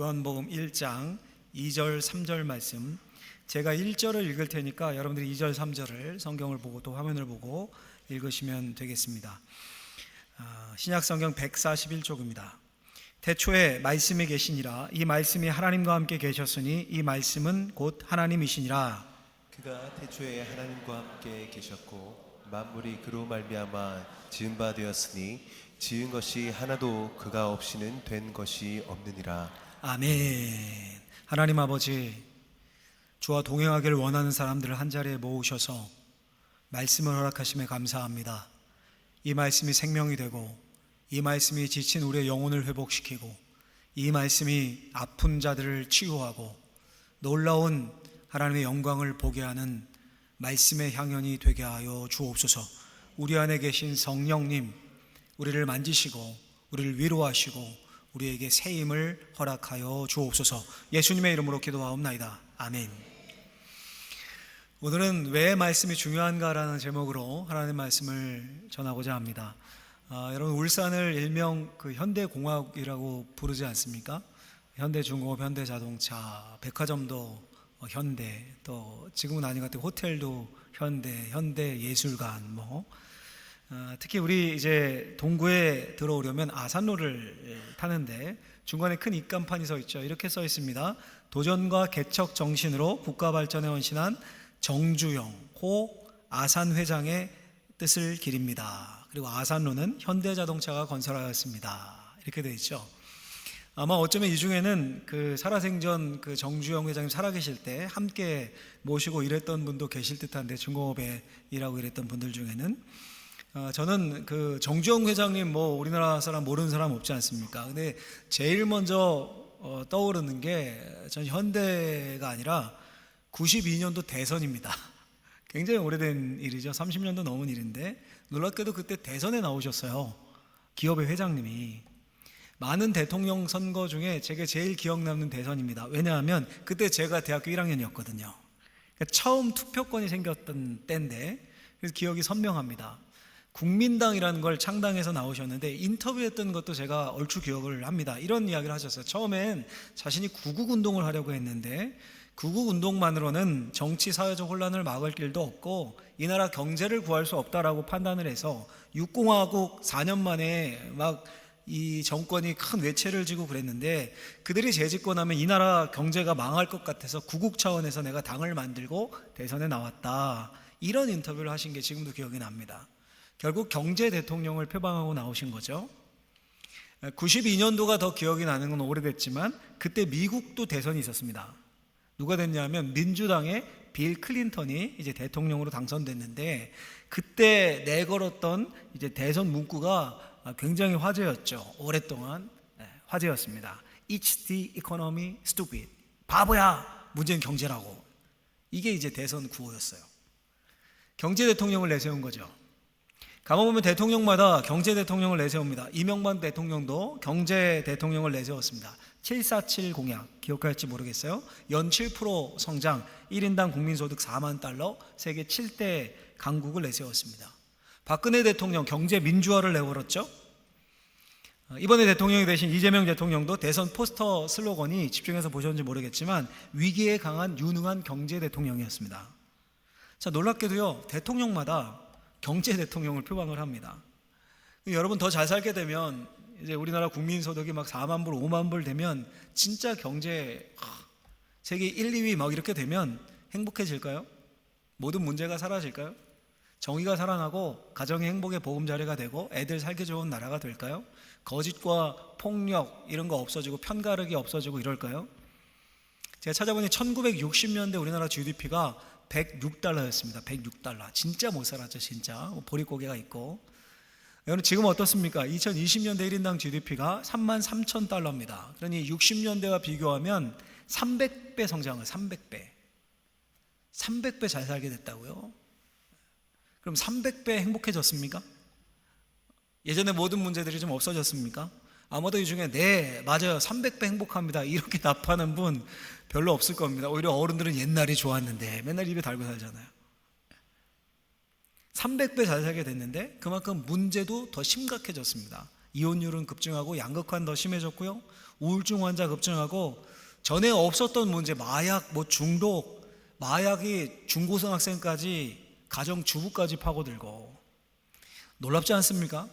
요한복음 1장 2절 3절 말씀, 제가 1절을 읽을 테니까 여러분들이 2절 3절을 성경을 보고 또 화면을 보고 읽으시면 되겠습니다. 신약성경 141쪽입니다. 태초에 말씀이 계시니라. 이 말씀이 하나님과 함께 계셨으니 이 말씀은 곧 하나님이시니라. 그가 태초에 하나님과 함께 계셨고 만물이 그로 말미암아 지은 바 되었으니 지은 것이 하나도 그가 없이는 된 것이 없느니라. 아멘. 하나님 아버지, 주와 동행하기를 원하는 사람들을 한자리에 모으셔서 말씀을 허락하심에 감사합니다. 이 말씀이 생명이 되고, 이 말씀이 지친 우리의 영혼을 회복시키고, 이 말씀이 아픈 자들을 치유하고 놀라운 하나님의 영광을 보게 하는 말씀의 향연이 되게 하여 주옵소서. 우리 안에 계신 성령님, 우리를 만지시고 우리를 위로하시고 우리에게 새 힘을 허락하여 주옵소서. 예수님의 이름으로 기도하옵나이다. 아멘. 오늘은 왜 말씀이 중요한가라는 제목으로 하나님의 말씀을 전하고자 합니다. 여러분, 울산을 일명 현대공학이라고 부르지 않습니까? 현대중공업, 현대자동차, 백화점도 현대, 또 지금은 아닌 것 같아요. 호텔도 현대, 현대예술관, 특히 우리 이제 동구에 들어오려면 아산로를 타는데 중간에 큰 입간판이 서 있죠. 이렇게 써 있습니다. 도전과 개척 정신으로 국가 발전에 헌신한 정주영 호 아산 회장의 뜻을 기립니다. 그리고 아산로는 현대자동차가 건설하였습니다. 이렇게 되어 있죠. 아마 어쩌면 이 중에는 살아생전 정주영 회장님 살아계실 때 함께 모시고 일했던 분도 계실 듯한데, 중공업에 일하고 일했던 분들 중에는 저는 정주영 회장님 우리나라 사람 모르는 사람 없지 않습니까? 근데 제일 먼저 떠오르는 게 전 현대가 아니라 92년도 대선입니다. 굉장히 오래된 일이죠. 30년도 넘은 일인데 놀랍게도 그때 대선에 나오셨어요. 기업의 회장님이. 많은 대통령 선거 중에 제게 제일 기억 남는 대선입니다. 왜냐하면 그때 제가 대학교 1학년이었거든요. 그러니까 처음 투표권이 생겼던 때인데, 그래서 기억이 선명합니다. 국민당이라는 걸 창당해서 나오셨는데 인터뷰했던 것도 제가 얼추 기억을 합니다. 이런 이야기를 하셨어요. 처음엔 자신이 구국운동을 하려고 했는데 구국운동만으로는 정치 사회적 혼란을 막을 길도 없고 이 나라 경제를 구할 수 없다라고 판단을 해서 육공화국 4년 만에 이 정권이 큰 외채를 지고 그랬는데, 그들이 재집권하면 이 나라 경제가 망할 것 같아서 구국 차원에서 내가 당을 만들고 대선에 나왔다. 이런 인터뷰를 하신 게 지금도 기억이 납니다. 결국 경제 대통령을 표방하고 나오신 거죠. 92년도가 더 기억이 나는 건 오래됐지만 그때 미국도 대선이 있었습니다. 누가 됐냐면 민주당의 빌 클린턴이 이제 대통령으로 당선됐는데, 그때 내걸었던 이제 대선 문구가 굉장히 화제였죠. 오랫동안 화제였습니다. It's the economy, stupid. 바보야, 문제는 경제라고. 이게 이제 대선 구호였어요. 경제 대통령을 내세운 거죠. 가만보면 대통령마다 경제 대통령을 내세웁니다. 이명박 대통령도 경제 대통령을 내세웠습니다. 747 공약 기억할지 모르겠어요. 연 7% 성장, 1인당 국민소득 4만 달러, 세계 7대 강국을 내세웠습니다. 박근혜 대통령 경제 민주화를 내걸었죠. 이번에 대통령이 되신 이재명 대통령도 대선 포스터 슬로건이, 집중해서 보셨는지 모르겠지만, 위기에 강한 유능한 경제 대통령이었습니다. 자, 놀랍게도요, 대통령마다 경제 대통령을 표방을 합니다. 여러분, 더 잘 살게 되면 이제 우리나라 국민소득이 4만 불, 5만 불 되면 진짜 경제 세계 1, 2위 이렇게 되면 행복해질까요? 모든 문제가 사라질까요? 정의가 살아나고 가정의 행복의 보금자리가 되고 애들 살기 좋은 나라가 될까요? 거짓과 폭력 이런 거 없어지고 편가르기 없어지고 이럴까요? 제가 찾아보니 1960년대 우리나라 GDP가 106달러였습니다. 106달러. 진짜 못 살았죠, 진짜. 보릿고개가 있고. 여러분, 지금 어떻습니까? 2020년대 1인당 GDP가 3만 3천 달러입니다. 그러니 60년대와 비교하면 300배 성장을, 300배. 300배 잘 살게 됐다고요? 그럼 300배 행복해졌습니까? 예전에 모든 문제들이 좀 없어졌습니까? 아마도 이 중에 네, 맞아요, 300배 행복합니다, 이렇게 답하는 분 별로 없을 겁니다. 오히려 어른들은 옛날이 좋았는데 맨날 입에 달고 살잖아요. 300배 잘 살게 됐는데 그만큼 문제도 더 심각해졌습니다. 이혼율은 급증하고 양극화는 더 심해졌고요. 우울증 환자 급증하고 전에 없었던 문제, 마약, 중독, 마약이 중고등학생까지 가정주부까지 파고들고 놀랍지 않습니까?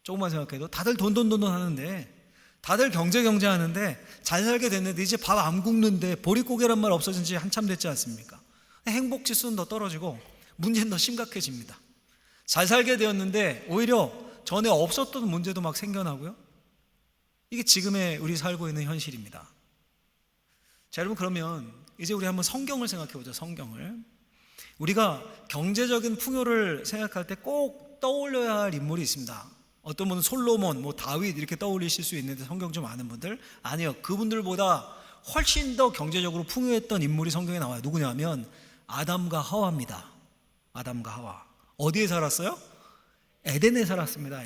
조금만 생각해도 다들 돈 하는데, 다들 경제 하는데 잘 살게 됐는데 이제 밥 안 굽는데 보릿고개란 말 없어진 지 한참 됐지 않습니까? 행복 지수는 더 떨어지고 문제는 더 심각해집니다. 잘 살게 되었는데 오히려 전에 없었던 문제도 막 생겨나고요. 이게 지금의 우리 살고 있는 현실입니다. 자, 여러분, 그러면 이제 우리 한번 성경을 생각해 보죠. 성경을. 우리가 경제적인 풍요를 생각할 때 꼭 떠올려야 할 인물이 있습니다. 어떤 분은 솔로몬, 다윗 이렇게 떠올리실 수 있는데 성경 좀 아는 분들, 아니요, 그분들보다 훨씬 더 경제적으로 풍요했던 인물이 성경에 나와요. 누구냐면 아담과 하와입니다. 아담과 하와. 어디에 살았어요? 에덴에 살았습니다.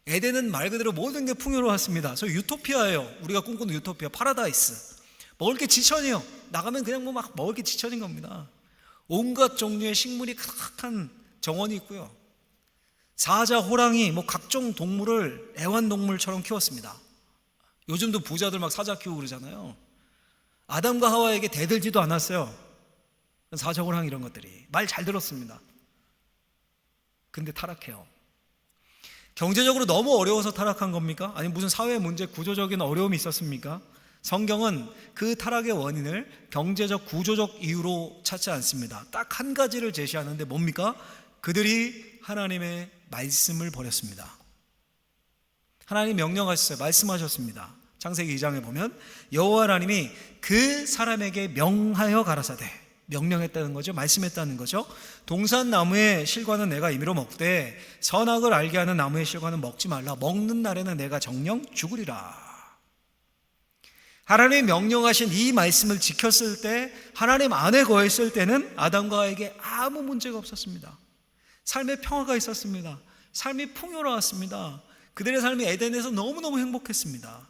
에덴은 말 그대로 모든 게 풍요로웠습니다. 그래서 유토피아예요. 우리가 꿈꾸는 유토피아, 파라다이스. 먹을 게 지천이에요. 나가면 그냥 막 먹을 게 지천인 겁니다. 온갖 종류의 식물이 가득한 정원이 있고요. 사자, 호랑이, 각종 동물을 애완동물처럼 키웠습니다. 요즘도 부자들 막 사자 키우고 그러잖아요. 아담과 하와에게 대들지도 않았어요. 사자, 호랑이 이런 것들이 말 잘 들었습니다. 근데 타락해요. 경제적으로 너무 어려워서 타락한 겁니까? 아니면 무슨 사회 문제, 구조적인 어려움이 있었습니까? 성경은 그 타락의 원인을 경제적, 구조적 이유로 찾지 않습니다. 딱 한 가지를 제시하는데 뭡니까? 그들이 하나님의 말씀을 버렸습니다. 하나님 명령하셨어요. 말씀하셨습니다. 창세기 2장에 보면 여호와 하나님이 그 사람에게 명하여 가라사대, 명령했다는 거죠. 말씀했다는 거죠. 동산나무의 실과는 내가 임의로 먹되 선악을 알게 하는 나무의 실과는 먹지 말라. 먹는 날에는 내가 정령 죽으리라. 하나님이 명령하신 이 말씀을 지켰을 때, 하나님 안에 거했을 때는 아담과 하와에게 아무 문제가 없었습니다. 삶의 평화가 있었습니다. 삶이 풍요로웠습니다. 그들의 삶이 에덴에서 너무너무 행복했습니다.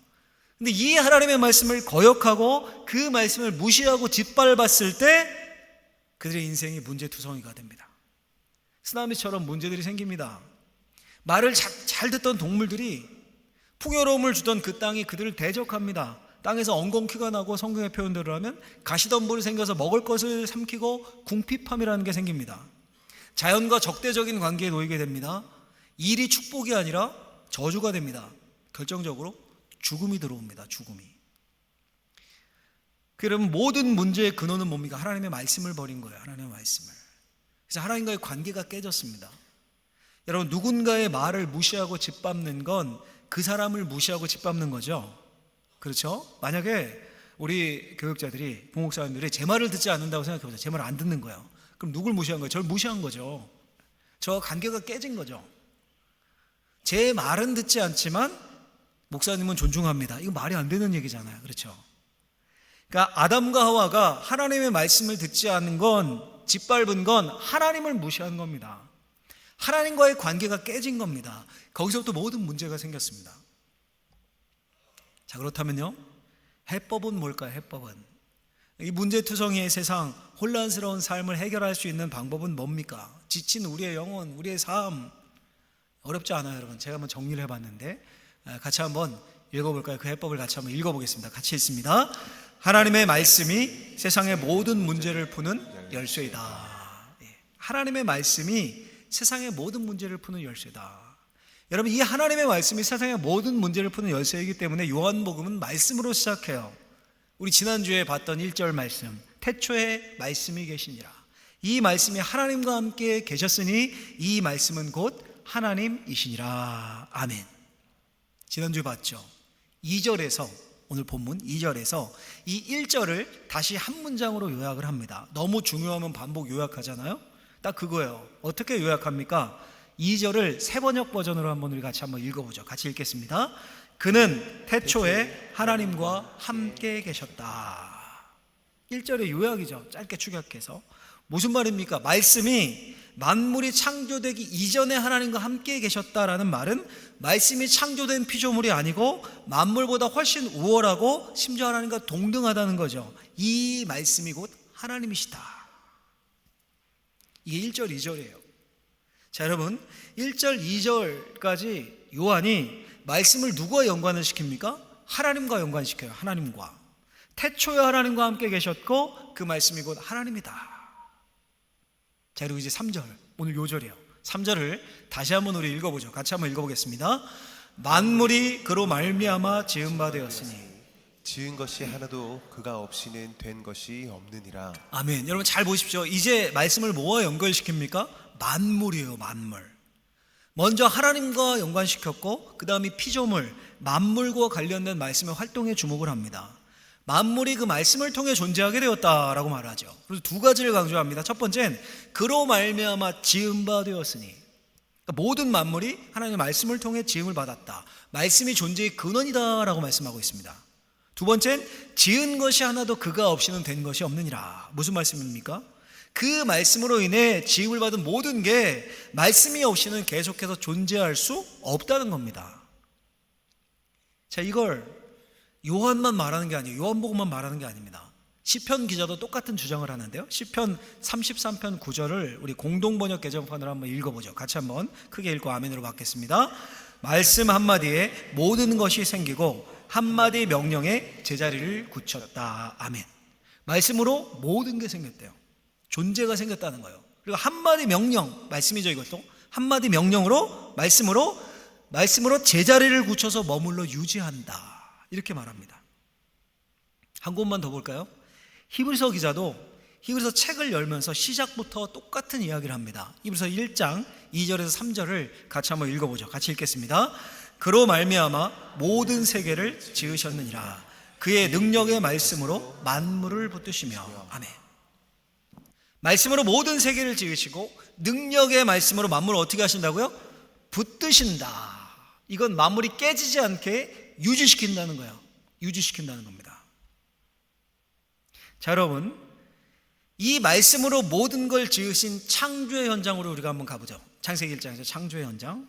근데 이 하나님의 말씀을 거역하고 그 말씀을 무시하고 짓밟았을 때 그들의 인생이 문제투성이가 됩니다. 쓰나미처럼 문제들이 생깁니다. 말을 잘 듣던 동물들이, 풍요로움을 주던 그 땅이 그들을 대적합니다. 땅에서 엉겅퀴가 나고, 성경의 표현대로 하면 가시덤불이 생겨서 먹을 것을 삼키고 궁핍함이라는 게 생깁니다. 자연과 적대적인 관계에 놓이게 됩니다. 일이 축복이 아니라 저주가 됩니다. 결정적으로 죽음이 들어옵니다. 죽음이. 그러면 모든 문제의 근원은 뭡니까? 하나님의 말씀을 버린 거예요. 하나님의 말씀을. 그래서 하나님과의 관계가 깨졌습니다. 여러분, 누군가의 말을 무시하고 짓밟는 건 그 사람을 무시하고 짓밟는 거죠. 그렇죠? 만약에 우리 교육자들이, 부목사님들이 제 말을 듣지 않는다고 생각해보세요. 제 말을 안 듣는 거예요. 그럼 누굴 무시한 거예요? 저를 무시한 거죠. 저와 관계가 깨진 거죠. 제 말은 듣지 않지만 목사님은 존중합니다. 이거 말이 안 되는 얘기잖아요. 그렇죠? 그러니까 아담과 하와가 하나님의 말씀을 듣지 않는 건, 짓밟은 건 하나님을 무시한 겁니다. 하나님과의 관계가 깨진 겁니다. 거기서부터 모든 문제가 생겼습니다. 자, 그렇다면요, 해법은 뭘까요? 해법은, 이 문제투성이의 세상, 혼란스러운 삶을 해결할 수 있는 방법은 뭡니까? 지친 우리의 영혼, 우리의 삶, 어렵지 않아요, 여러분. 제가 한번 정리를 해봤는데 같이 한번 읽어볼까요? 그 해법을 같이 한번 읽어보겠습니다. 같이 읽습니다. 하나님의 말씀이 세상의 모든 문제를 푸는 열쇠이다. 하나님의 말씀이 세상의 모든 문제를 푸는 열쇠다. 여러분, 이 하나님의 말씀이 세상의 모든 문제를 푸는 열쇠이기 때문에 요한복음은 말씀으로 시작해요. 우리 지난주에 봤던 1절 말씀, 태초에 말씀이 계시니라. 이 말씀이 하나님과 함께 계셨으니 이 말씀은 곧 하나님이시니라. 아멘. 지난주에 봤죠. 2절에서, 오늘 본문 2절에서 이 1절을 다시 한 문장으로 요약을 합니다. 너무 중요하면 반복 요약하잖아요. 딱 그거예요. 어떻게 요약합니까? 2절을 새번역 버전으로 한번 우리 같이 한번 읽어보죠. 같이 읽겠습니다. 그는 태초에 하나님과 함께 계셨다. 1절의 요약이죠. 짧게 축약해서. 무슨 말입니까? 말씀이 만물이 창조되기 이전에 하나님과 함께 계셨다라는 말은 말씀이 창조된 피조물이 아니고 만물보다 훨씬 우월하고 심지어 하나님과 동등하다는 거죠. 이 말씀이 곧 하나님이시다. 이게 1절, 2절이에요. 자, 여러분, 1절, 2절까지 요한이 말씀을 누구와 연관을 시킵니까? 하나님과 연관시켜요. 하나님과. 태초에 하나님과 함께 계셨고 그 말씀이 곧 하나님이다. 자, 그리고 이제 3절, 오늘 요절이에요. 3절을 다시 한번 우리 읽어보죠. 같이 한번 읽어보겠습니다. 만물이 그로 말미암아 지은 바 되었으니. 지은 것이 하나도 그가 없이는 된 것이 없느니라. 아멘. 여러분 잘 보십시오. 이제 말씀을 뭐와 연결시킵니까? 만물이에요. 만물. 먼저 하나님과 연관시켰고 그 다음에 피조물, 만물과 관련된 말씀의 활동에 주목을 합니다. 만물이 그 말씀을 통해 존재하게 되었다라고 말하죠. 그래서 두 가지를 강조합니다. 첫 번째는 그로 말미암아 지은 바 되었으니, 그러니까 모든 만물이 하나님의 말씀을 통해 지음을 받았다. 말씀이 존재의 근원이다라고 말씀하고 있습니다. 두 번째는 지은 것이 하나도 그가 없이는 된 것이 없느니라. 무슨 말씀입니까? 그 말씀으로 인해 지음을 받은 모든 게 말씀이 없이는 계속해서 존재할 수 없다는 겁니다. 자, 이걸 요한만 말하는 게 아니에요. 요한복음만 말하는 게 아닙니다. 시편 기자도 똑같은 주장을 하는데요. 시편 33편 9절을 우리 공동번역 개정판으로 한번 읽어보죠. 같이 한번 크게 읽고 아멘으로 받겠습니다. 말씀 한마디에 모든 것이 생기고 한마디 명령에 제자리를 굳혔다. 아멘. 말씀으로 모든 게 생겼대요. 존재가 생겼다는 거예요. 그리고 한마디 명령, 말씀이죠 이것도. 한마디 명령으로 말씀으로 제자리를 굳혀서 머물러 유지한다. 이렇게 말합니다. 한 곳만 더 볼까요? 히브리서 기자도 히브리서 책을 열면서 시작부터 똑같은 이야기를 합니다. 히브리서 1장 2절에서 3절을 같이 한번 읽어보죠. 같이 읽겠습니다. 그로 말미암아 모든 세계를 지으셨느니라. 그의 능력의 말씀으로 만물을 붙드시며. 아멘. 말씀으로 모든 세계를 지으시고 능력의 말씀으로 만물을 어떻게 하신다고요? 붙드신다. 이건 만물이 깨지지 않게 유지시킨다는 거예요. 유지시킨다는 겁니다. 자, 여러분, 이 말씀으로 모든 걸 지으신 창조의 현장으로 우리가 한번 가보죠. 창세기 1장에서 창조의 현장.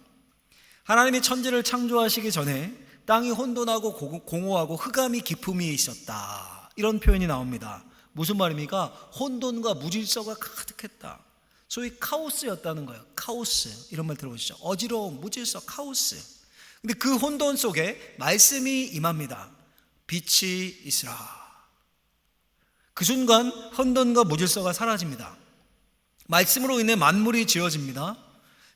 하나님이 천지를 창조하시기 전에 땅이 혼돈하고 공허하고 흑암이 깊음이 있었다. 이런 표현이 나옵니다. 무슨 말입니까? 혼돈과 무질서가 가득했다. 소위 카오스였다는 거예요. 카오스. 이런 말 들어보시죠. 어지러움, 무질서, 카오스. 근데 그 혼돈 속에 말씀이 임합니다. 빛이 있으라. 그 순간 혼돈과 무질서가 사라집니다. 말씀으로 인해 만물이 지어집니다.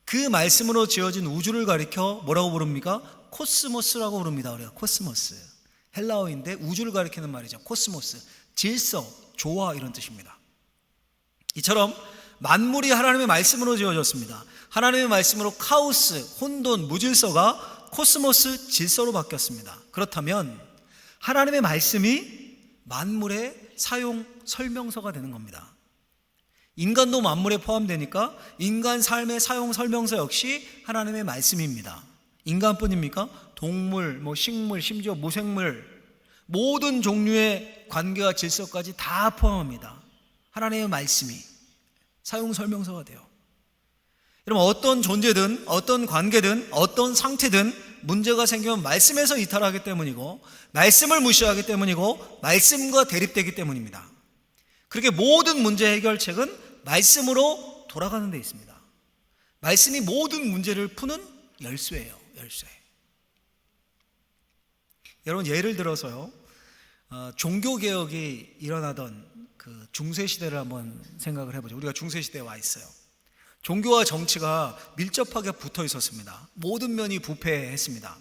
그 말씀으로 지어진 우주를 가리켜 뭐라고 부릅니까? 코스모스라고 부릅니다. 우리가 코스모스. 헬라어인데 우주를 가리키는 말이죠. 코스모스. 질서, 조화 이런 뜻입니다. 이처럼 만물이 하나님의 말씀으로 지어졌습니다. 하나님의 말씀으로 카오스, 혼돈, 무질서가 코스모스 질서로 바뀌었습니다. 그렇다면 하나님의 말씀이 만물의 사용 설명서가 되는 겁니다. 인간도 만물에 포함되니까 인간 삶의 사용 설명서 역시 하나님의 말씀입니다. 인간뿐입니까? 동물, 식물, 심지어 무생물 모든 종류의 관계와 질서까지 다 포함합니다. 하나님의 말씀이 사용 설명서가 돼요. 여러분, 어떤 존재든 어떤 관계든 어떤 상태든 문제가 생기면 말씀에서 이탈하기 때문이고 말씀을 무시하기 때문이고 말씀과 대립되기 때문입니다. 그렇게 모든 문제 해결책은 말씀으로 돌아가는 데 있습니다. 말씀이 모든 문제를 푸는 열쇠예요. 열쇠. 여러분, 예를 들어서요, 종교개혁이 일어나던 그 중세시대를 한번 생각을 해보죠. 우리가 중세시대에 와 있어요. 종교와 정치가 밀접하게 붙어 있었습니다. 모든 면이 부패했습니다.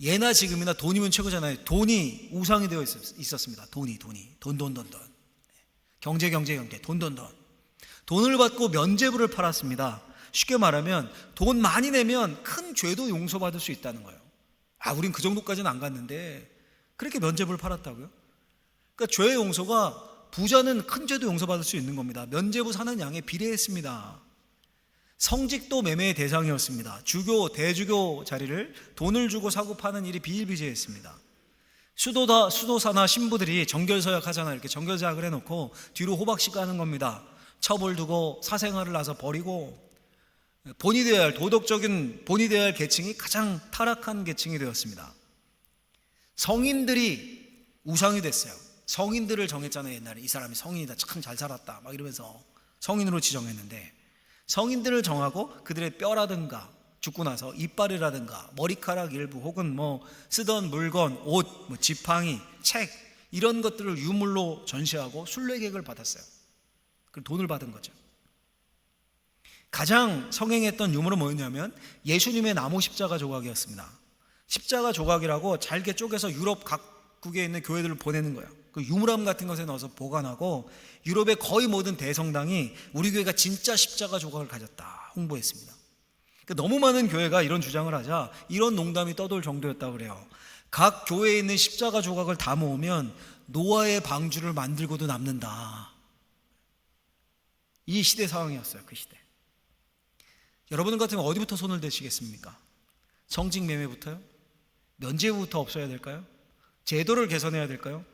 예나 지금이나 돈이면 최고잖아요. 돈이 우상이 되어 있었습니다. 돈이. 돈. 경제, 돈. 돈을 받고 면죄부를 팔았습니다. 쉽게 말하면 돈 많이 내면 큰 죄도 용서받을 수 있다는 거예요. 우린 그 정도까지는 안 갔는데 그렇게 면죄부를 팔았다고요? 그러니까 죄의 용서가 부자는 큰 죄도 용서받을 수 있는 겁니다. 면죄부 사는 양에 비례했습니다. 성직도 매매의 대상이었습니다. 주교, 대주교 자리를 돈을 주고 사고 파는 일이 비일비재했습니다. 수도사나 신부들이 정결서약 하잖아요. 이렇게 정결서약을 해놓고 뒤로 호박씨 까는 겁니다. 첩을 두고 사생활을 나서 버리고 본이 되어야 할 도덕적인 본이 되어야 할 계층이 가장 타락한 계층이 되었습니다. 성인들이 우상이 됐어요. 성인들을 정했잖아요. 옛날에 이 사람이 성인이다, 참 잘 살았다 막 이러면서 성인으로 지정했는데 성인들을 정하고 그들의 뼈라든가 죽고 나서 이빨이라든가 머리카락 일부 혹은 쓰던 물건, 옷, 지팡이, 책 이런 것들을 유물로 전시하고 순례객을 받았어요. 그 돈을 받은 거죠. 가장 성행했던 유물은 뭐였냐면 예수님의 나무 십자가 조각이었습니다. 십자가 조각이라고 잘게 쪼개서 유럽 각국에 있는 교회들을 보내는 거예요. 그 유물함 같은 것에 넣어서 보관하고 유럽의 거의 모든 대성당이 우리 교회가 진짜 십자가 조각을 가졌다 홍보했습니다. 너무 많은 교회가 이런 주장을 하자 이런 농담이 떠돌 정도였다고 그래요. 각 교회에 있는 십자가 조각을 다 모으면 노아의 방주를 만들고도 남는다. 이 시대 상황이었어요. 그 시대. 여러분 같으면 어디부터 손을 대시겠습니까? 성직 매매부터요? 면죄부부터 없어야 될까요? 제도를 개선해야 될까요?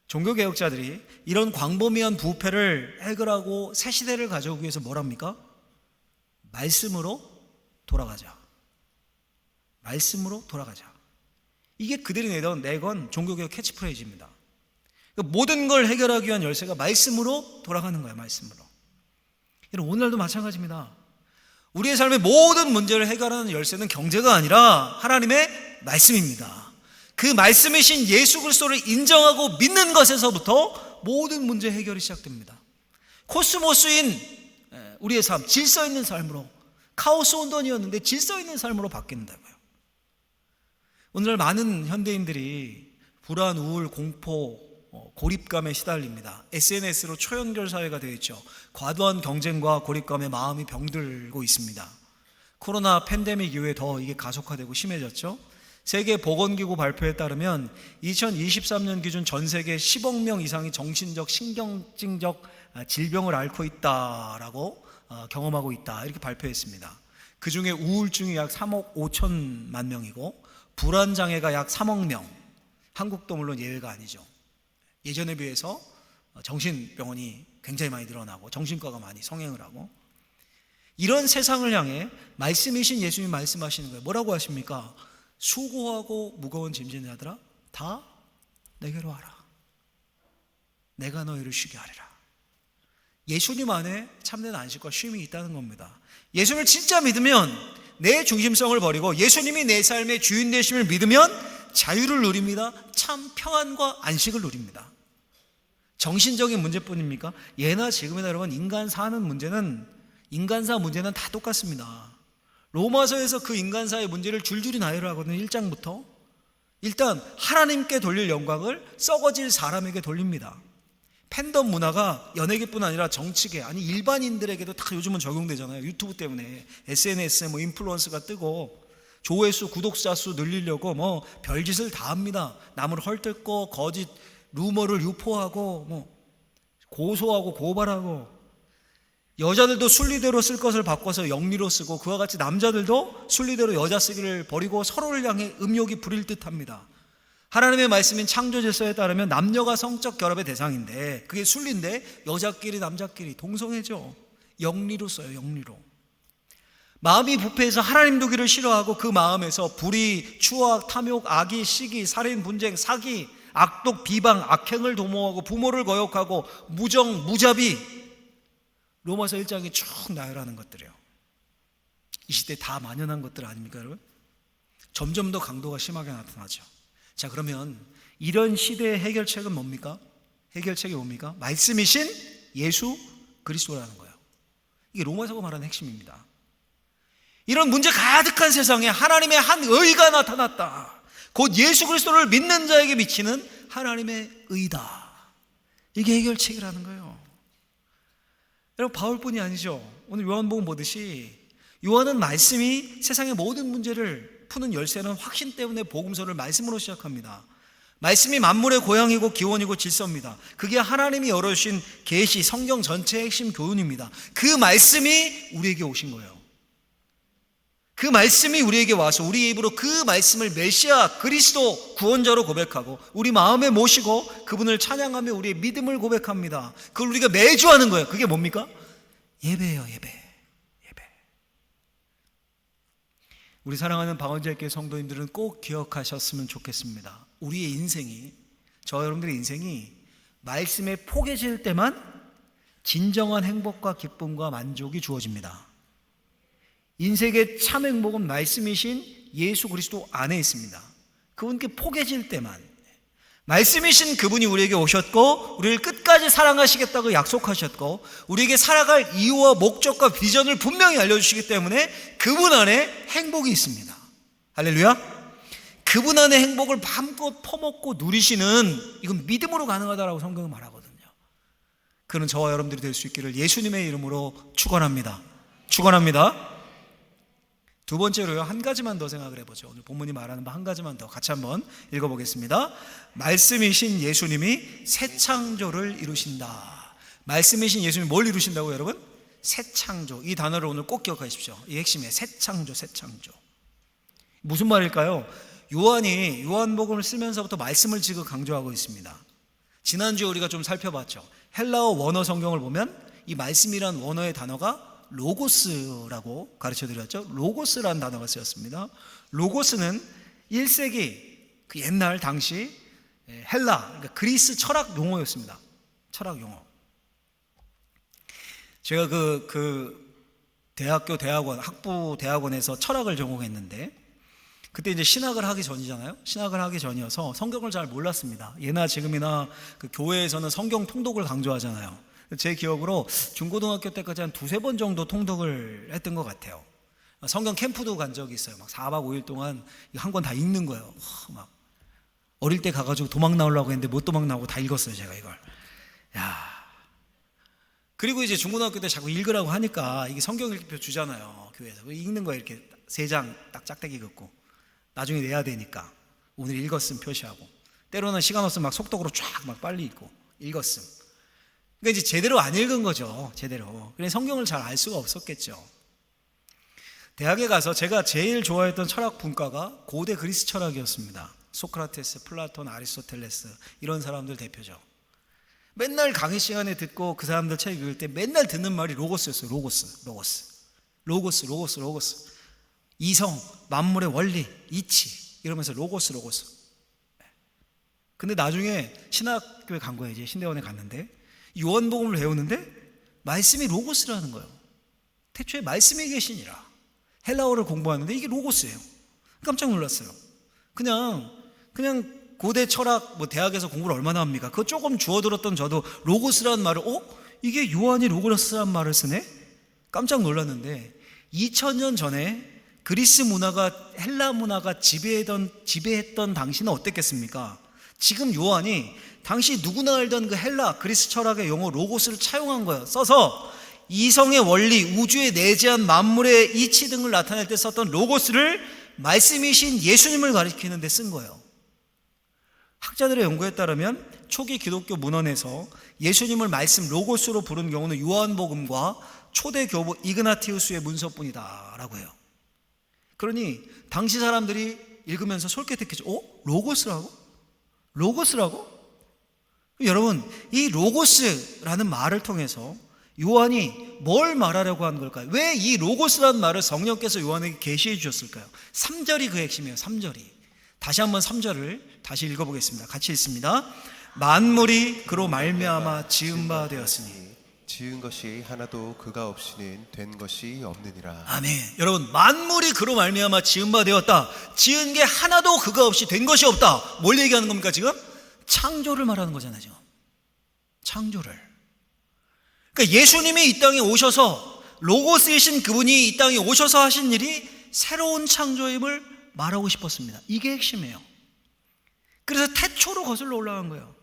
종교개혁자들이 이런 광범위한 부패를 해결하고 새 시대를 가져오기 위해서 뭘 합니까? 말씀으로 돌아가자. 말씀으로 돌아가자. 이게 그들이 내건 종교개혁 캐치프레이즈입니다. 모든 걸 해결하기 위한 열쇠가 말씀으로 돌아가는 거예요. 말씀으로. 오늘날도 마찬가지입니다. 우리의 삶의 모든 문제를 해결하는 열쇠는 경제가 아니라 하나님의 말씀입니다. 그 말씀이신 예수 그리스도를 인정하고 믿는 것에서부터 모든 문제 해결이 시작됩니다. 코스모스인 우리의 삶, 질서 있는 삶으로, 카오스 온던이었는데 질서 있는 삶으로 바뀐다고요. 오늘날 많은 현대인들이 불안, 우울, 공포, 고립감에 시달립니다. SNS로 초연결 사회가 되어 있죠. 과도한 경쟁과 고립감에 마음이 병들고 있습니다. 코로나 팬데믹 이후에 더 이게 가속화되고 심해졌죠. 세계보건기구 발표에 따르면 2023년 기준 전 세계 10억 명 이상이 정신적, 신경증적 질병을 앓고 있다라고 경험하고 있다 이렇게 발표했습니다. 그 중에 우울증이 약 3억 5천만 명이고 불안장애가 약 3억 명, 한국도 물론 예외가 아니죠. 예전에 비해서 정신병원이 굉장히 많이 늘어나고 정신과가 많이 성행을 하고 이런 세상을 향해 말씀이신 예수님이 말씀하시는 거예요. 뭐라고 하십니까? 수고하고 무거운 짐진 자들아 다 내게로 와라. 내가 너희를 쉬게 하리라. 예수님 안에 참된 안식과 쉼이 있다는 겁니다. 예수님을 진짜 믿으면 내 중심성을 버리고 예수님이 내 삶의 주인 되심을 믿으면 자유를 누립니다. 참 평안과 안식을 누립니다. 정신적인 문제뿐입니까? 예나 지금이나 여러분 인간사 문제는 다 똑같습니다. 로마서에서 그 인간사의 문제를 줄줄이 나열을 하거든요. 1장부터 일단 하나님께 돌릴 영광을 썩어질 사람에게 돌립니다. 팬덤 문화가 연예계뿐 아니라 정치계, 아니 일반인들에게도 다 요즘은 적용되잖아요. 유튜브 때문에 SNS에 인플루언서가 뜨고 조회수, 구독자 수 늘리려고 별짓을 다 합니다. 남을 헐뜯고 거짓 루머를 유포하고 고소하고 고발하고, 여자들도 순리대로 쓸 것을 바꿔서 영리로 쓰고, 그와 같이 남자들도 순리대로 여자 쓰기를 버리고 서로를 향해 음욕이 부릴 듯합니다. 하나님의 말씀인 창조 질서에 따르면 남녀가 성적 결합의 대상인데 그게 순리인데 여자끼리 남자끼리 동성애죠. 영리로 써요. 영리로. 마음이 부패해서 하나님 두기를 싫어하고 그 마음에서 불의, 추악, 탐욕, 악의, 시기, 살인, 분쟁, 사기, 악독, 비방, 악행을 도모하고 부모를 거역하고 무정, 무자비, 로마서 1장이 쭉 나열하는 것들이에요. 이 시대에 다 만연한 것들 아닙니까 여러분? 점점 더 강도가 심하게 나타나죠. 자, 그러면 이런 시대의 해결책은 뭡니까? 해결책이 뭡니까? 말씀이신 예수 그리스도라는 거예요. 이게 로마서가 말하는 핵심입니다. 이런 문제 가득한 세상에 하나님의 한 의가 나타났다. 곧 예수 그리스도를 믿는 자에게 미치는 하나님의 의다. 이게 해결책이라는 거예요. 여러분, 바울뿐이 아니죠. 오늘 요한복음 보듯이 요한은 말씀이 세상의 모든 문제를 푸는 열쇠는 확신 때문에 복음서를 말씀으로 시작합니다. 말씀이 만물의 고향이고 기원이고 질서입니다. 그게 하나님이 열어주신 계시, 성경 전체의 핵심 교훈입니다. 그 말씀이 우리에게 오신 거예요. 그 말씀이 우리에게 와서 우리의 입으로 그 말씀을 메시아 그리스도 구원자로 고백하고 우리 마음에 모시고 그분을 찬양하며 우리의 믿음을 고백합니다. 그걸 우리가 매주 하는 거예요. 그게 뭡니까? 예배예요. 예배. 우리 사랑하는 방언제일교회 성도님들은 꼭 기억하셨으면 좋겠습니다. 우리의 인생이, 저와 여러분들의 인생이 말씀에 포개질 때만 진정한 행복과 기쁨과 만족이 주어집니다. 인생의 참 행복은 말씀이신 예수 그리스도 안에 있습니다. 그분께 포개질 때만, 말씀이신 그분이 우리에게 오셨고 우리를 끝까지 사랑하시겠다고 약속하셨고 우리에게 살아갈 이유와 목적과 비전을 분명히 알려주시기 때문에 그분 안에 행복이 있습니다. 할렐루야. 그분 안에 행복을 마음껏 퍼먹고 누리시는, 이건 믿음으로 가능하다라고 성경은 말하거든요. 그는 저와 여러분들이 될 수 있기를 예수님의 이름으로 축원합니다. 축원합니다. 두 번째로요, 한 가지만 더 생각을 해보죠. 오늘 본문이 말하는 바 한 가지만 더 같이 한번 읽어보겠습니다. 말씀이신 예수님이 새 창조를 이루신다. 말씀이신 예수님이 뭘 이루신다고요, 여러분? 새 창조. 이 단어를 오늘 꼭 기억하십시오. 이 핵심이에요. 새 창조, 새 창조. 무슨 말일까요? 요한이 요한복음을 쓰면서부터 말씀을 지금 강조하고 있습니다. 지난주에 우리가 좀 살펴봤죠. 헬라어 원어 성경을 보면 이 말씀이란 원어의 단어가 로고스라고 가르쳐드렸죠. 로고스라는 단어가 쓰였습니다. 로고스는 1세기 그 옛날 당시 헬라, 그러니까 그리스 철학 용어였습니다. 철학 용어. 제가 대학교 대학원, 학부 대학원에서 철학을 전공했는데 그때 이제 신학을 하기 전이잖아요. 신학을 하기 전이어서 성경을 잘 몰랐습니다. 예나 지금이나 그 교회에서는 성경 통독을 강조하잖아요. 제 기억으로 중고등학교 때까지 한 두세 번 정도 통독을 했던 것 같아요. 성경 캠프도 간 적이 있어요. 막 4박 5일 동안 한 권 다 읽는 거예요. 막 어릴 때 가가지고 도망 나오려고 했는데 못 도망 나오고 다 읽었어요, 제가 이걸. 야. 그리고 이제 중고등학교 때 자꾸 읽으라고 하니까 이게 성경 읽기표 주잖아요, 교회에서. 읽는 거예요, 이렇게 3장 딱 짝대기 긋고. 나중에 내야 되니까 오늘 읽었음 표시하고, 때로는 시간 없으면 막 속독으로 쫙 막 빨리 읽고 읽었음. 그러니까 이제 제대로 안 읽은 거죠, 제대로. 그래서 성경을 잘 알 수가 없었겠죠. 대학에 가서 제가 제일 좋아했던 철학 분과가 고대 그리스 철학이었습니다. 소크라테스, 플라톤, 아리스토텔레스 이런 사람들 대표죠. 맨날 강의 시간에 듣고 그 사람들 책 읽을 때 맨날 듣는 말이 로고스였어요. 로고스. 이성, 만물의 원리, 이치 이러면서 로고스. 근데 나중에 신학교에 간 거예요. 이제 신대원에 갔는데 요한복음을 배우는데 말씀이 로고스라는 거예요. 태초에 말씀이 계시니라. 헬라어를 공부하는데 이게 로고스예요. 깜짝 놀랐어요. 그냥 고대 철학 대학에서 공부를 얼마나 합니까? 그거 조금 주워들었던 저도 로고스라는 말을 이게 요한이 로고스라는 말을 쓰네? 깜짝 놀랐는데 2000년 전에 그리스 문화가 헬라 문화가 지배했던 당시는 어땠겠습니까? 지금 요한이 당시 누구나 알던 그 헬라 그리스 철학의 용어 로고스를 차용한 거예요. 써서 이성의 원리, 우주에 내재한 만물의 이치 등을 나타낼 때 썼던 로고스를 말씀이신 예수님을 가리키는 데 쓴 거예요. 학자들의 연구에 따르면 초기 기독교 문헌에서 예수님을 말씀 로고스로 부른 경우는 요한복음과 초대 교부 이그나티우스의 문서뿐이다라고 해요. 그러니 당시 사람들이 읽으면서 솔깃했겠죠. 로고스라고? 여러분, 이 로고스라는 말을 통해서 요한이 뭘 말하려고 하는 걸까요? 왜 이 로고스라는 말을 성령께서 요한에게 계시해 주셨을까요? 3절이 그 핵심이에요. 3절이. 다시 한번 3절을 다시 읽어보겠습니다. 같이 읽습니다. 만물이 그로 말미암아 지은 바 되었으니 지은 것이 하나도 그가 없이는 된 것이 없느니라. 아멘. 여러분, 만물이 그로 말미암아 지은 바 되었다. 지은 게 하나도 그가 없이 된 것이 없다. 뭘 얘기하는 겁니까 지금? 창조를 말하는 거잖아요 지금. 창조를. 그러니까 예수님이 이 땅에 오셔서 로고스이신 그분이 이 땅에 오셔서 하신 일이 새로운 창조임을 말하고 싶었습니다. 이게 핵심이에요. 그래서 태초로 거슬러 올라간 거예요.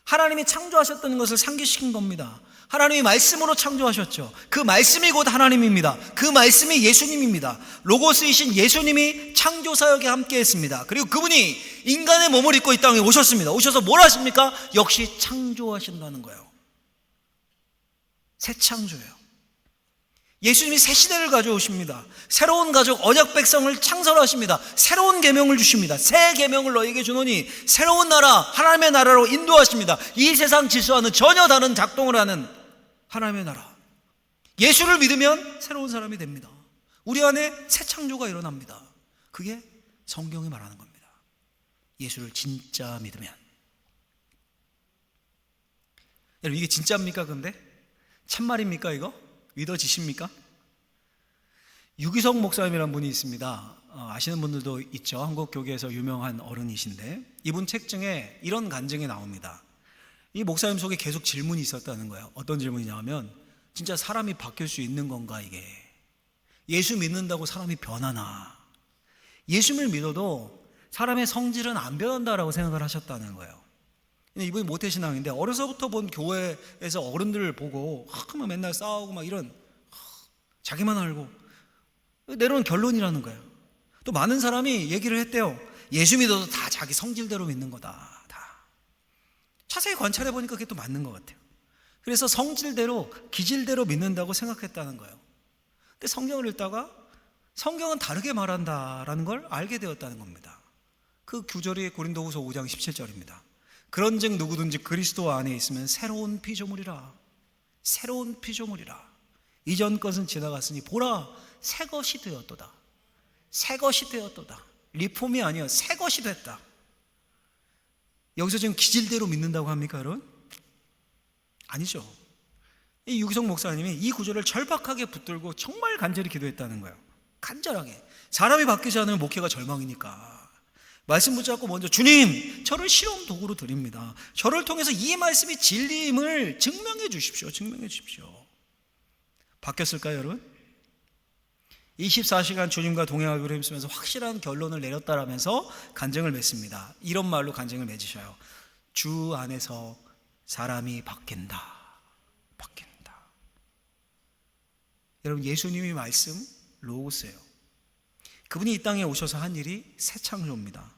하나님이 창조하셨던 것을 상기시킨 겁니다. 하나님이 말씀으로 창조하셨죠. 그 말씀이 곧 하나님입니다. 그 말씀이 예수님입니다. 로고스이신 예수님이 창조사역에 함께 했습니다. 그리고 그분이 인간의 몸을 입고 이 땅에 오셨습니다. 오셔서 뭘 하십니까? 역시 창조하신다는 거예요. 새 창조예요. 예수님이 새 시대를 가져오십니다. 새로운 가족 언약 백성을 창설하십니다. 새로운 계명을 주십니다. 새 계명을 너희에게 주노니 새로운 나라 하나님의 나라로 인도하십니다. 이 세상 질서와는 전혀 다른 작동을 하는 하나님의 나라. 예수를 믿으면 새로운 사람이 됩니다. 우리 안에 새 창조가 일어납니다. 그게 성경이 말하는 겁니다. 예수를 진짜 믿으면. 여러분, 이게 진짜입니까? 근데 참말입니까? 이거 믿어지십니까? 유기성 목사님이라는 분이 있습니다. 아시는 분들도 있죠. 한국 교계에서 유명한 어른이신데 이분 책 중에 이런 간증이 나옵니다. 이 목사님 속에 계속 질문이 있었다는 거예요. 어떤 질문이냐면 진짜 사람이 바뀔 수 있는 건가 이게? 예수 믿는다고 사람이 변하나? 예수를 믿어도 사람의 성질은 안 변한다라고 생각을 하셨다는 거예요. 이분이 모태신앙인데 어려서부터 본 교회에서 어른들을 보고 맨날 싸우고 막 이런 자기만 알고 내려온 결론이라는 거예요. 또 많은 사람이 얘기를 했대요. 예수 믿어도 다 자기 성질대로 믿는 거다. 다. 자세히 관찰해 보니까 그게 또 맞는 것 같아요. 그래서 성질대로 기질대로 믿는다고 생각했다는 거예요. 근데 성경을 읽다가 성경은 다르게 말한다라는 걸 알게 되었다는 겁니다. 그 구절이 고린도후서 5장 17절입니다. 그런즉 누구든지 그리스도 안에 있으면 새로운 피조물이라. 새로운 피조물이라. 이전 것은 지나갔으니 보라 새 것이 되었도다. 새 것이 되었도다. 리폼이 아니야. 새 것이 됐다. 여기서 지금 기질대로 믿는다고 합니까, 여러분? 아니죠. 이 유기성 목사님이 이 구절을 절박하게 붙들고 정말 간절히 기도했다는 거예요. 간절하게. 사람이 바뀌지 않으면 목회가 절망이니까. 말씀 붙잡고 먼저 주님, 저를 실험 도구로 드립니다. 저를 통해서 이 말씀이 진리임을 증명해 주십시오. 증명해 주십시오. 바뀌었을까요, 여러분? 24시간 주님과 동행하기로 힘쓰면서 확실한 결론을 내렸다라면서 간증을 맺습니다. 이런 말로 간증을 맺으셔요. 주 안에서 사람이 바뀐다. 바뀐다. 여러분, 예수님의 말씀 로고스예요. 그분이 이 땅에 오셔서 한 일이 새 창조입니다.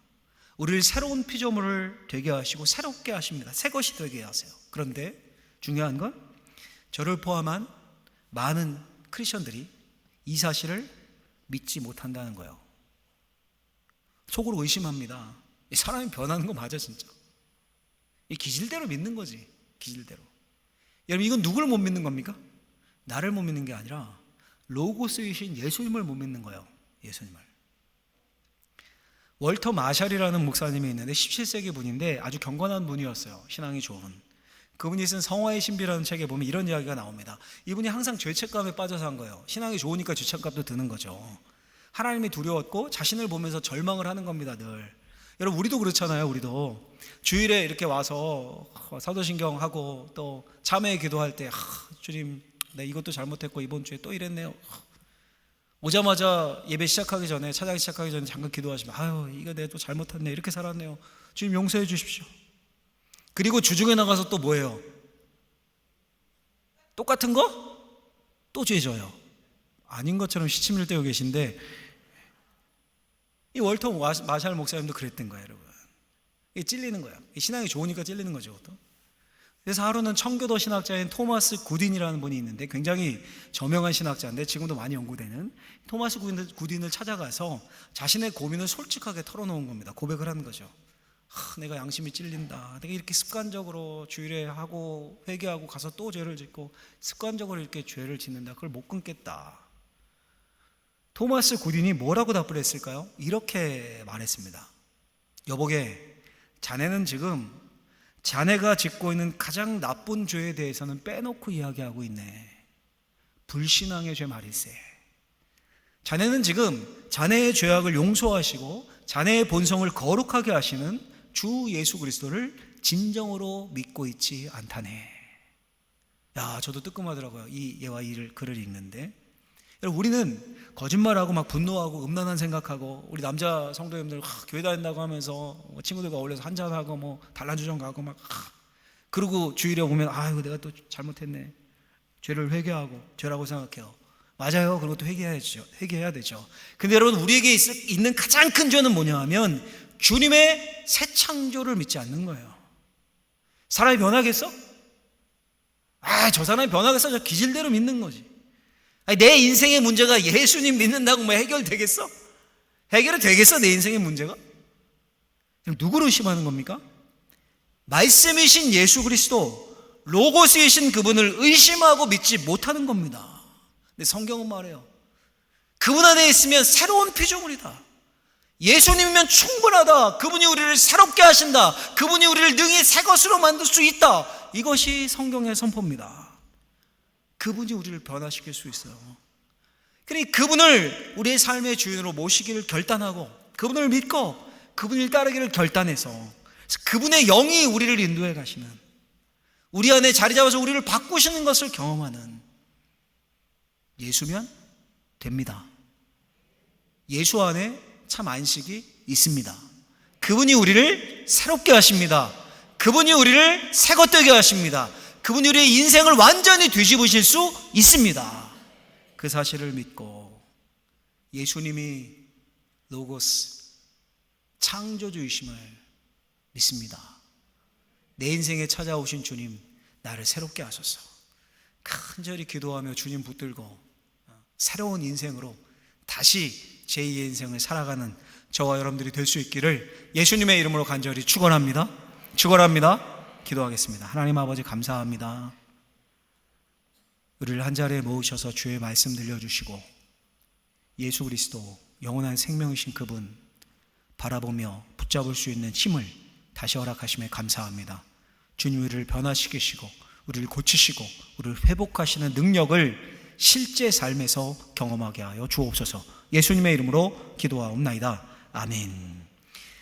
우리를 새로운 피조물을 되게 하시고 새롭게 하십니다. 새 것이 되게 하세요. 그런데 중요한 건 저를 포함한 많은 크리스천들이 이 사실을 믿지 못한다는 거예요. 속으로 의심합니다. 이 사람이 변하는 거 맞아 진짜? 이 기질대로 믿는 거지. 기질대로. 여러분, 이건 누구를 못 믿는 겁니까? 나를 못 믿는 게 아니라 로고스이신 예수님을 못 믿는 거예요. 예수님을. 월터 마샬이라는 목사님이 있는데 17세기 분인데 아주 경건한 분이었어요. 신앙이 좋은. 그분이 쓴 성화의 신비라는 책에 보면 이런 이야기가 나옵니다. 이분이 항상 죄책감에 빠져서 한 거예요. 신앙이 좋으니까 죄책감도 드는 거죠. 하나님이 두려웠고 자신을 보면서 절망을 하는 겁니다. 늘. 여러분, 우리도 그렇잖아요. 우리도 주일에 이렇게 와서 사도신경하고 또 참회 기도할 때 주님, 내 이것도 잘못했고 이번 주에 또 이랬네요. 오자마자 예배 시작하기 전에, 찬양 시작하기 전에 잠깐 기도하시면 아유, 이거 내가 또 잘못했네. 이렇게 살았네요. 주님 용서해 주십시오. 그리고 주중에 나가서 또 뭐예요? 똑같은 거? 또 죄져요. 아닌 것처럼 시침을 떼고 계신데 이 월터 마샬 목사님도 그랬던 거예요, 여러분. 이게 찔리는 거예요. 신앙이 좋으니까 찔리는 거죠, 그것도. 그래서 하루는 청교도 신학자인 토마스 구딘이라는 분이 있는데 굉장히 저명한 신학자인데 지금도 많이 연구되는 토마스 구딘을 찾아가서 자신의 고민을 솔직하게 털어놓은 겁니다. 고백을 하는 거죠. 내가 양심이 찔린다. 내가 이렇게 습관적으로 주일에 하고 회개하고 가서 또 죄를 짓고 습관적으로 이렇게 죄를 짓는다. 그걸 못 끊겠다. 토마스 구딘이 뭐라고 답을 했을까요? 이렇게 말했습니다. 여보게, 자네는 지금 자네가 짓고 있는 가장 나쁜 죄에 대해서는 빼놓고 이야기하고 있네. 불신앙의 죄 말일세. 자네는 지금 자네의 죄악을 용서하시고 자네의 본성을 거룩하게 하시는 주 예수 그리스도를 진정으로 믿고 있지 않다네. 야, 저도 뜨끔하더라고요. 이 예와 이 글을 읽는데. 여러분, 우리는 거짓말하고 막 분노하고 음란한 생각하고 우리 남자 성도님들 교회 다닌다고 하면서 친구들과 어울려서 한잔하고 뭐 단란주점 가고 막 그러고 주일에 오면 아이고 내가 또 잘못했네. 죄를 회개하고 죄라고 생각해요. 맞아요. 그런 것도 회개해야 되죠. 근데 여러분, 우리에게 있는 가장 큰 죄는 뭐냐 하면 주님의 새 창조를 믿지 않는 거예요. 사람이 변하겠어? 저 사람이 변하겠어? 저 기질대로 믿는 거지. 내 인생의 문제가 예수님 믿는다고 뭐 해결되겠어? 해결이 되겠어? 내 인생의 문제가? 그럼 누구를 의심하는 겁니까? 말씀이신 예수 그리스도, 로고스이신 그분을 의심하고 믿지 못하는 겁니다. 근데 성경은 말해요. 그분 안에 있으면 새로운 피조물이다. 예수님이면 충분하다. 그분이 우리를 새롭게 하신다. 그분이 우리를 능히 새 것으로 만들 수 있다. 이것이 성경의 선포입니다. 그분이 우리를 변화시킬 수 있어요. 그러니 그분을 우리의 삶의 주인으로 모시기를 결단하고 그분을 믿고 그분을 따르기를 결단해서 그분의 영이 우리를 인도해 가시는, 우리 안에 자리 잡아서 우리를 바꾸시는 것을 경험하는 예수면 됩니다. 예수 안에 참 안식이 있습니다. 그분이 우리를 새롭게 하십니다. 그분이 우리를 새것되게 하십니다. 그분이 우리의 인생을 완전히 뒤집으실 수 있습니다. 그 사실을 믿고 예수님이 로고스 창조주이심을 믿습니다. 내 인생에 찾아오신 주님, 나를 새롭게 하소서. 간절히 기도하며 주님 붙들고 새로운 인생으로 다시 제2의 인생을 살아가는 저와 여러분들이 될 수 있기를 예수님의 이름으로 간절히 축원합니다. 기도하겠습니다. 하나님 아버지 감사합니다. 우리를 한자리에 모으셔서 주의 말씀 들려주시고 예수 그리스도 영원한 생명이신 그분 바라보며 붙잡을 수 있는 힘을 다시 허락하심에 감사합니다. 주님 우리를 변화시키시고 우리를 고치시고 우리를 회복하시는 능력을 실제 삶에서 경험하게 하여 주옵소서. 예수님의 이름으로 기도하옵나이다. 아멘.